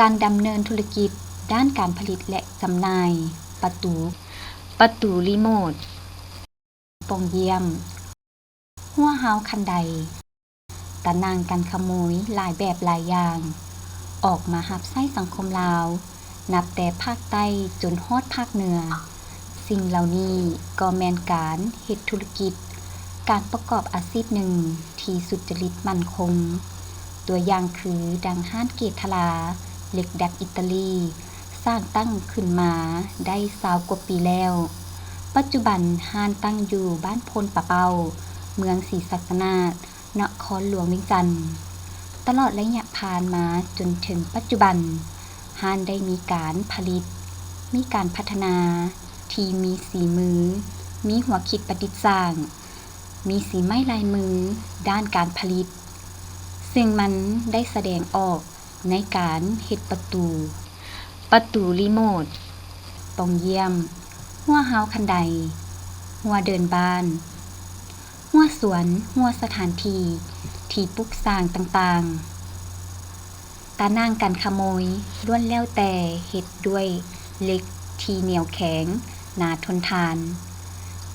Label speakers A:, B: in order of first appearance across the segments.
A: การดำเนินธุรกิจด้านการผลิตและจำหน่ายประตูรีโมทปองเยี่ยมหัวเฮาคันใดตะนางกันขโมยหลายแบบหลายอย่างออกมารับใช้สังคมลาวนับแต่ภาคใต้จนฮอดภาคเหนือสิ่งเหล่านี้ก็แม่นการเฮ็ดธุรกิจการประกอบอาชีพหนึ่งที่สุจริตมั่นคงตัวอย่างคือดังห้านเกตลาเหล็กดัดอิตาลีสร้างตั้งขึ้นมาได้20 กว่าปีแล้วปัจจุบันห้านตั้งอยู่บ้านพลปะเปาเมืองศรีศักนาถนครหลวงเวียงจันทน์ตลอดระยะผ่านมาจนถึงปัจจุบันห้านได้มีการผลิตมีการพัฒนาที่มีสีมือมีหัวคิดประดิษฐ์สร้างมีสีไม้ลายมือด้านการผลิตซึ่งมันได้แสดงออกในการเฮ็ดประตูรีโมทปองเยี่ยมหัวเฮาคันใดหัวเดินบ้านหัวสวนหัวสถานที่ที่ปลูกสร้างต่างๆตานางกันขโมยล้วนแล้วแต่เฮ็ดด้วยเหล็กที่เหนียวแข็งหนาทนทาน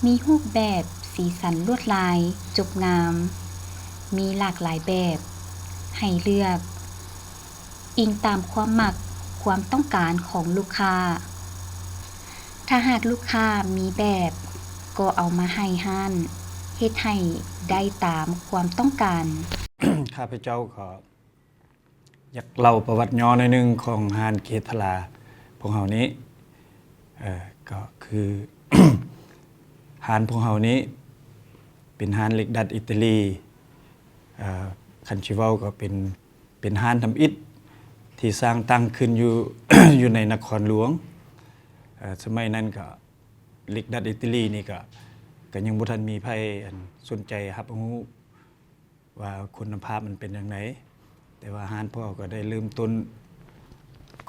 A: มีรูปแบบสีสันลวดลายจบงามมีหลากหลายแบบให้เลือกอิงตามความมักความต้องการของลูกค้าถ้าหากลูกค้ามีแบบก็เอามาให้ห้านเฮ็ดให้ได้ตามความต้องการ
B: ข้าพเจ้าก็อยากเล่าประวัติย่อหน่อยนึงของห้านเกตลาพวกเฮานี้ก็คือ ห้านพวกเฮานี้เป็นห้านเหล็กดัดอิตาลีคันชิเว้าก็เป็นห้านทำอิฐที่สร้างตั้งขึ้นอยู่ อยู่ในนครหลวงสมัยนั้นก็เหล็กดัดอิตาลีนี่ก็ยังบ่ทันมีไผสนใจรับรู้ว่าคุณภาพมันเป็นจังไดแต่ว่าห้านพ่อก็ได้เริ่มต้น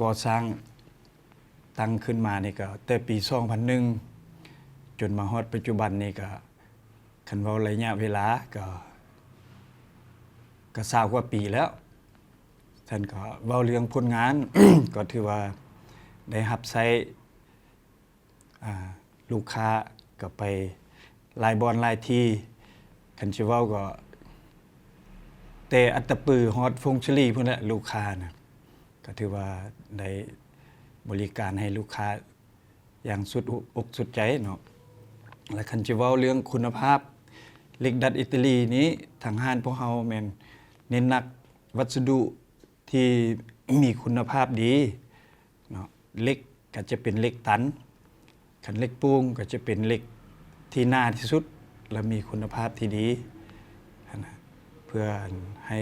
B: ก่อสร้างตั้งขึ้นมานี่ก็แต่ปี2001จนมาฮอดปัจจุบันนี่ก็คันเว้าระยะเวลาก็20 กว่าปีแล้วท่านก็เว้าเรื่องผลงาน ก็ถือว่าได้รับใช้ลูกค้าก็ไปหลายบอนหลายที่คันสิเว้าก็แต่อัตตปือฮอดฟงชลีพุ่นแหละลูกค้านะก็ถือว่าได้บริการให้ลูกค้าอย่างสุดอกสุดใจเนาะและคันสิเว้าเรื่องคุณภาพเหล็กดัดอิตาลีนี้ทางห้านพวกเฮาแม่นเน้นหนักวัสดุที่มีคุณภาพดีเนาะเหล็กก็จะเป็นเหล็กตันคันเหล็กปูงก็จะเป็นเหล็กที่หนาที่สุดและมีคุณภาพที่ดีนะเพื่อให้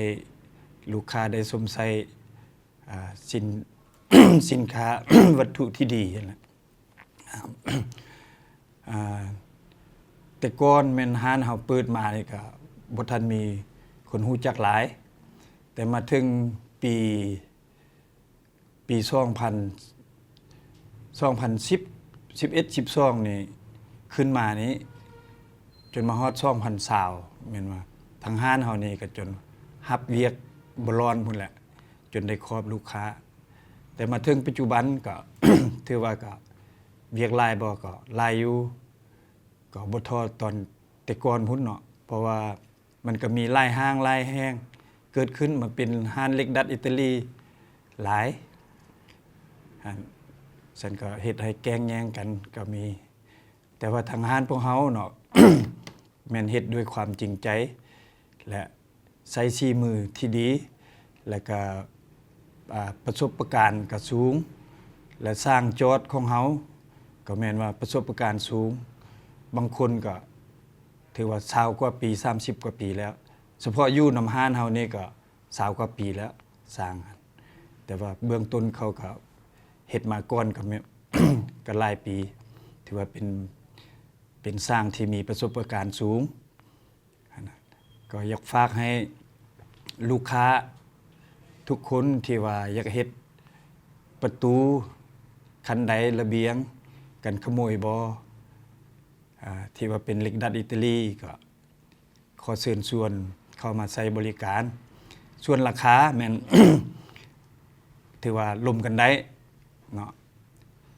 B: ลูกค้าได้สวมใส่สินค้า วัตถุที่ดีนะแต่ก่อนแม่นห้านเฮาเปิดมานี่ก็บ่ทันมีคนรู้จักหลายแต่มาถึงปี2010 11 12นี่ขึ้นมานี้จนมาฮอด2020แม่นว่าทางห้านเฮานี่ก็จนรับเวียกบ่ร้อนพุ่นแหละจนได้ครอบลูกค้าแต่มาถึงปัจจุบันก็ ถือว่าก็เวียกหลายบ่ก็หลายอยู่ก็บ่เทอตอนแต่ก่อนพุ่นเนาะเพราะว่ามันก็มีหลายห้างหลายแห่งเกิดขึ้นมาเป็นห้านเหล็กดัดอิตาลีหลายฉันก็เฮ็ดให้แกล้งแย่งกันก็มีแต่ว่าทางห้านพวกเฮาเนาะ แม่นเฮ็ดด้วยความจริงใจและใช้ฝีมือที่ดีและก็ประสบการณ์ก็สูงและสร้างโจทย์ของเฮาก็แม่นว่าประสบการณ์สูงบางคนก็ถือว่า20 กว่าปี30 กว่าปีแล้วเฉพาะอยู่นำห้านเฮานี่ก็20 กว่าปีแล้วสร้างแต่ว่าเบื้องต้นเขาก็เฮ็ดมาก่อนก็ ก็หลายปีถือว่าเป็นสร้างที่มีประสบการณ์สูงก็อยากฝากให้ลูกค้าทุกคนที่ว่าอยากเฮ็ดประตูคันใดระเบียงกันขโมยบ่ที่ว่าเป็นเหล็กดัดอิตาลีก็ขอเชิญชวนเข้ามาใช้บริการส่วนราคาแม่น ถือว่าร่วมกันได้เนาะ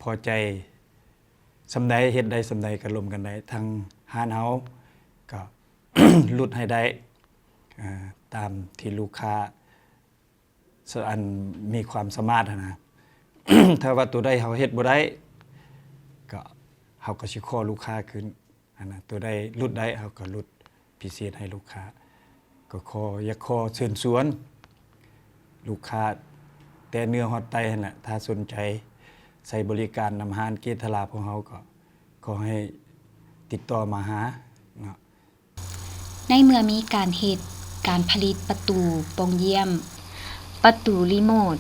B: พอใจสำใดเฮ็ดได้สำใดก็ร่วมกันได้ทางห้านเฮาก็ ลดให้ได้ตามที่ลูกค้าอันมีความสามารถนะ ถ้าว่าตัวใดเฮาเฮ็ดบ่ได้ก็เฮาก็สิขอลูกค้าขึ้นนะตัวใดลดได้เฮาก็ลดพิเศษให้ลูกค้าก็อยากขอเชิญชวนลูกค้าแต่เนื้อฮอดไตนั่นแหละถ้าสนใจใช้บริการนำห้านเกทลาของเฮาก็ขอให้ติดต่อมาหาเนาะ
A: ในเมื่อมีการเฮ็ดการผลิตประตูปงเยี่ยม ประตูรีโมท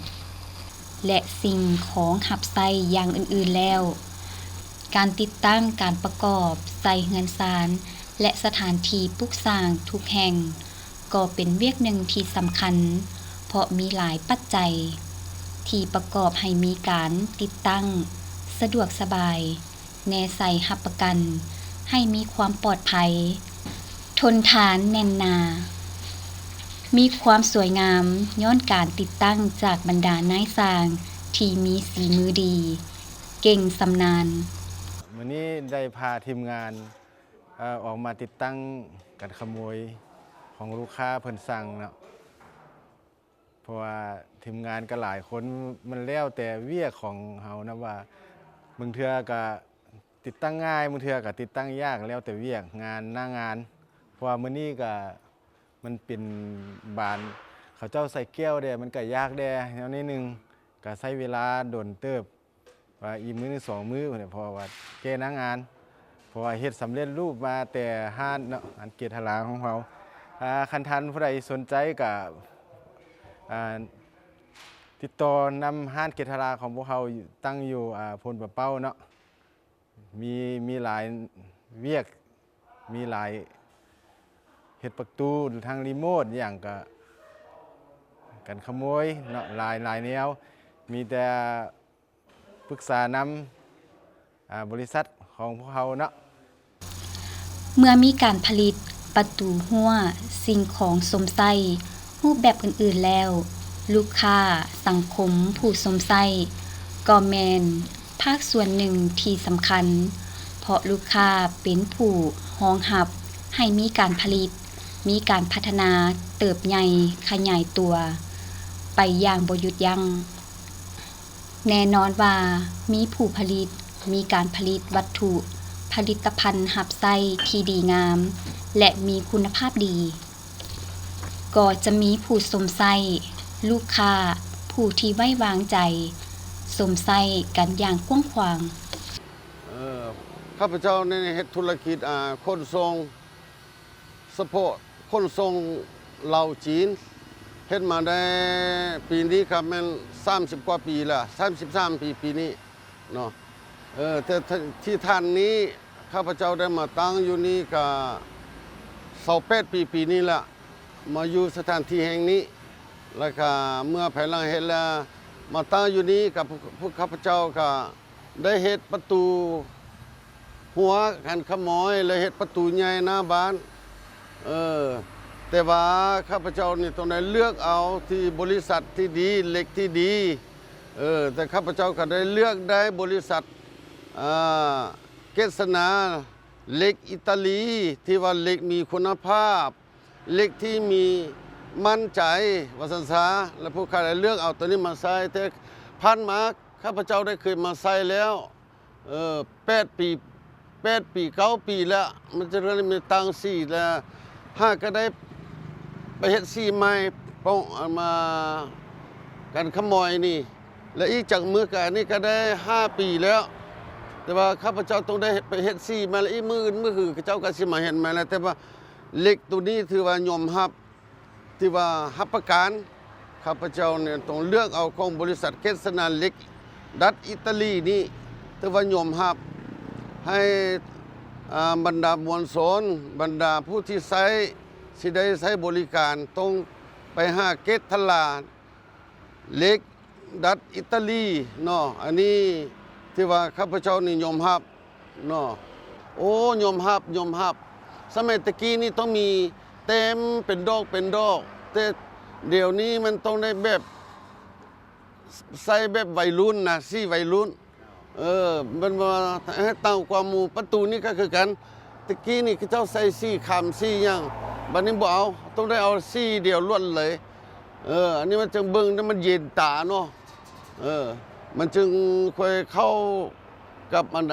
A: และสิ่งของหับไส้อย่างอื่นๆแล้ว การติดตั้งการประกอบใส่เฮือนซานและสถานที่ปลูกสร้างทุกแห่งก็เป็นเวียกหนึ่งที่สำคัญ เพราะมีหลายปัจจัย ที่ประกอบให้มีการติดตั้งสะดวกสบาย แน่ใส่หับประกัน ให้มีความปลอดภัย ทนทานแน่นหนา มีความสวยงามย้อนการติดตั้งจากบรรดานายสร้างที่มีฝีมือดี เก่งสำนาญ
C: วันนี้ได้พาทีมงานออกมาติดตั้งการขโมยของลูกค้าเพิ่นสั่งเนาะเพราะว่าทีมงานก็หลายคนมันแล้วแต่เวียกของเฮานะว่าบางเทื่อก็ติดตั้งง่ายบางเทื่อก็ติดตั้งยากแล้วแต่เวียกงานหน้างานเพราะว่ามื้อนี้ก็มันเป็นบานเขาเจ้าใส่แก้วแด่มันก็ยากแด่แนวนี้นึงก็ใช้เวลาโดนเติบว่าอีมื้อนึง2มื้อเพราะว่าแก้หน้างานเพราะว่าเฮ็ดสำเร็จรูปมาแต่ห้านเนาะอันเกตหลาของเราคันทันผู้ใดสนใจก็ติดต่อนำห้านเกตหลาของพวกเราตั้งอยู่พลประเป้าเนาะมีหลายเวียกมีหลายเฮ็ดประตูทางรีโมทอย่างก็กันขโมยเนาะหลายแนวมีแต่ปรึกษานำบริษัทของพวกเราเนาะ
A: เมื่อมีการผลิตประตูหัวสิ่งของสมไส้รูปแบบอื่นๆแล้ว ลูกค้าสังคมผู้สมไส้ก็แมนภาคส่วนหนึ่งที่สำคัญ เพราะลูกค้าเป็นผู้รองรับให้มีการผลิต มีการพัฒนาเติบใหญ่ขยายตัว ไปอย่างบ่หยุดยัง้งแน่นอนว่ามีผู้ผลิตมีการผลิตวัตถุผลิตภัณฑ์หับไส้ที่ดีงาม และมีคุณภาพดี ก็จะมีผู้สมไส้ลูกค้าผู้ที่ไว้วางใจสมไส้กันอย่างกว้างขวาง
D: ข้าพเจ้าในเฮ็ดธุรกิจขนส่งสปอร์ตขนส่งเหล่าจีนเฮ็ดมาได้ปีนี้ครับแม่น30กว่าปีแล้ว33ปีนี้เนาะแต่ที่ท่านนี้ข้าพเจ้าได้มาตั้งอยู่นี่ก็28ปีนี้ละมาอยู่สถานที่แห่งนี้แล้วก็เมื่อภายหลังเฮ็ดแล้วมาตั้งอยู่นี้กับพวกข้าพเจ้าก็ได้เฮ็ดประตูหัวกันขโมยและเฮ็ดประตูใหญ่หน้าบ้านแต่ว่าข้าพเจ้านี่ต้องได้เลือกเอาที่บริษัทที่ดีเหล็กที่ดีแต่ข้าพเจ้าก็ได้เลือกได้บริษัทเกษณาเหล็กอิตาลีที่ว่าเหล็กมีคุณภาพเหล็กที่มีมั่นใจว่าสันสาและผู้ค้าได้เลือกเอาตัวนี้มาใส่แต่พันมาข้าพเจ้าได้เคยมาใส่แล้ว8 ปี9 ปีแล้วมันจะเริ่มมีตัง4แล้ว5ก็ได้ไปเฮ็ด4ใหม่ป้องมากันขโมยนี่และอีกจากมือกันนี่ก็ได้5 ปีแล้วแต่ว่าข้าพเจ้าต้องได้ไปเฮ็ด4มาแล้วอีกมื้ออื่นมื้อหือเจ้าก็สิมาเห็นมาแล้วแต่ว่าเหล็กตัวนี้ถือว่ายอมรับที่ว่ารับประกันข้าพเจ้าเนี่ยต้องเลือกเอาของบริษัทเกษณาเหล็กดัตอิตาลีนี่ถือว่ายอมรับให้บรรดามวลชนบรรดาผู้ที่ใช้สิได้ใช้บริการต้องไปหาเกษลาเหล็กดัตอิตาลีเนาะอันนี้ที่ว่าข้าพเจ้านี่ยอมรับเนาะโอ้ยอมรับสมัยตะกี้นี่ต้องมีเต็มเป็นดอกแต่เดี๋ยวนี้มันต้องได้แบบ ใส่แบบวัยรุ่นนะซี่วัยรุ่นมันมาให้ตั้งความหมู่ประตูนี่ก็คือกันตะกี้นี่เจ้าใส่ซี่คำซี่หยังบัดนี้บ่เอาต้องได้เอาซี่เดียวล้วนเลยอันนี้มันจึงเบิ่งแล้วมันเย็นตาเนาะมันจึงค่อยเข้ากับอัน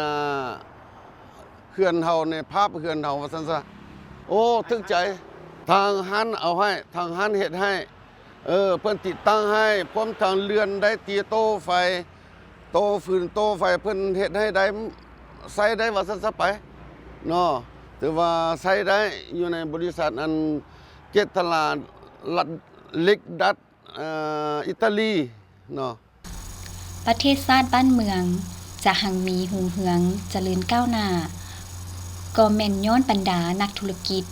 D: เขื่อนเฮาในภาพเขื่อนเฮาว่าซั่นซะโอ้ถึกใจทางหันเอาให้ทางหันเฮ็ดให้เพิ่นติดตั้งให้พร้อมทางเรือนได้ตีโต้ไฟโต้ฟืนโต้ไฟเพิ่นเฮ็ดให้ได้ใช้ได้ว่าซั่นซะไปเนาะถือว่าใช้ได้อยู่ในบริษัทอันเกตตลาดลัดเล็กดัดอิตาลีเนาะ
A: ประเทศชาติบ้านเมืองจะหังมีหุงเหืองเจริญก้าวหน้าก็แม่นย้อนบรรดานักธุรกิจ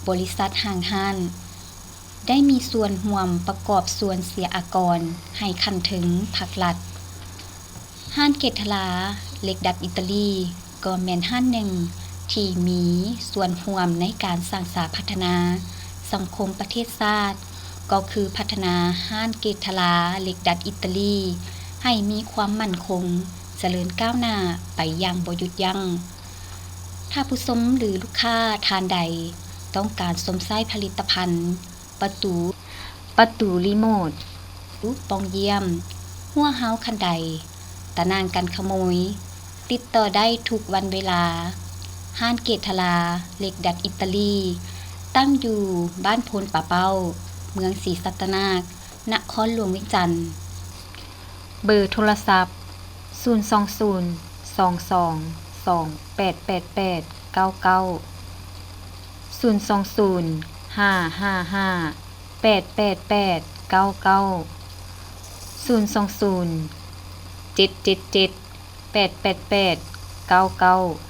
A: บริษัทห้างห้านได้มีส่วนร่วมประกอบส่วนเสียอากรให้คันถึงภาครัฐห้านเกตทลาเล็กดัดอิตาลีก็แม่นห้านหนึ่งที่มีส่วนร่วมในการสร้างสรรค์พัฒนาสังคมประเทศชาติก็คือพัฒนาห้านเกตทลาเล็กดัดอิตาลีให้มีความมั่นคงเจริญก้าวหน้าไปอย่างบ่หยุดยัง้งถ้าผู้ชมหรือลูกค้าทานใดต้องการสวมใช้ผลิตภัณฑ์ประตูรีโมทปองเยี่ยมหัวเฮาคันใดตะนางกันขโมยติดต่อได้ทุกวันเวลาห้านเกตทลาเหล็กดัดอิตาลีตั้งอยู่บ้านโพนป่าเป้าเมืองศรีสัตนาคนครหลวงเวียงจันทน์เบอร์โทรศัพท์0202229902055588899 02077788899